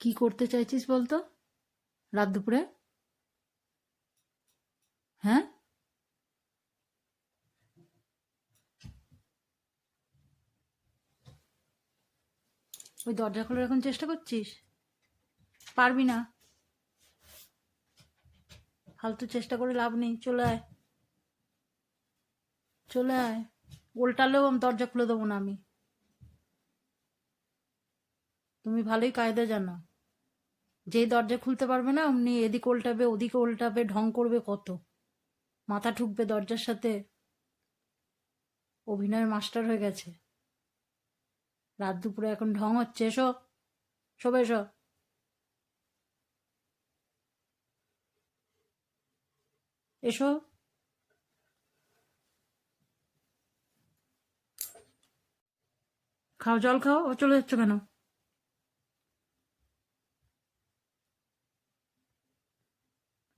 কি করতে চাইছিস বলতো রাত দুপুরে? হ্যাঁ, ওই দরজা খোলার এখন চেষ্টা করছিস? পারবি না। ফালতু চেষ্টা করে লাভ নেই, চলে আয়। চলে আয়, উল্টালেও আমি দরজা খুলে দেবো না আমি। তুমি ভালোই কায়দা জানো। যেই দরজা খুলতে পারবে না অমনি এদিকে উল্টাবে ওদিকে উল্টাবে, ঢং করবে কত, মাথা ঠুকবে দরজার সাথে। অভিনয়ের মাস্টার হয়ে গেছে। রাত দুপুরে এখন ঢং হচ্ছে, এসো। সবে এসো। এসো। খাও, জল খাও। ও চলে যাচ্ছ কেন?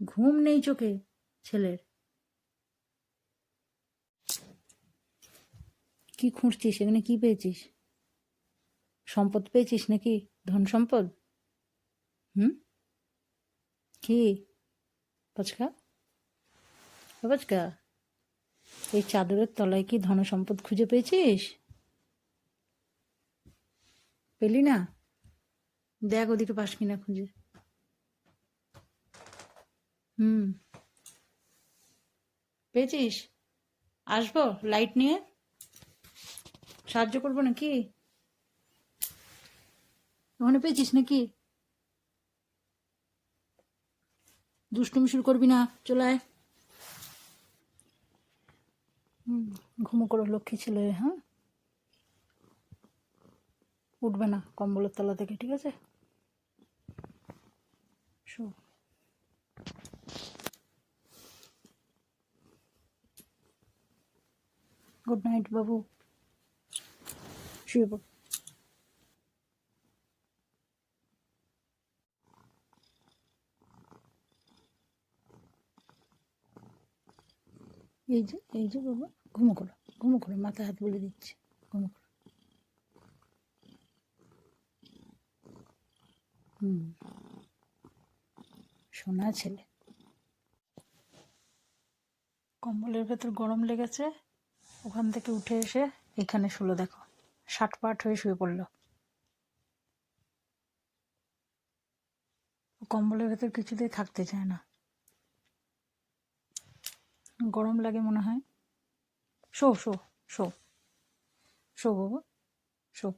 ঘুম নেই চোখে ছেলের? কি খুঁজছিস এখানে? কি পেয়েছিস? সম্পদ পেয়েছিস নাকি? ধন সম্পদ? হুম? কি? পচকা? পচকা? এই চাদরের তলায় কি ধন সম্পদ খুঁজে পেয়েছিস? পেলি না? দেখ ওদিকে পাস কিনা খুঁজে। হুম, পেয়েছিস? আসবো লাইট নিয়ে? সাহায্য করবো নাকি? ওখানে পেয়েছিস নাকি? দুষ্টুমি শুরু করবি না, চলে আয়। হুম, ঘুমো করো লক্ষ্মী ছেলে, হ্যাঁ? উঠবে না কম্বলের তলা থেকে, ঠিক আছে? শো। গুড নাইট বাবু, শুয়ে পড়। এই যে বাবা, ঘুমো করো। ঘুমো করো, মাথায় হাত বলে দিচ্ছি। ঘুমো করো। হুম, সোনা ছেলে। কম্বলের ভেতর গরম লেগেছে, ওখান থেকে উঠে এসে এখানে শুলো, দেখো শাটপাট হয়ে শুয়ে পড়লো। কম্বলের ভেতর কিছুতেই থাকতে চায় না, গরম লাগে মনে হয়। শো শো শো, শো বাবা, শো।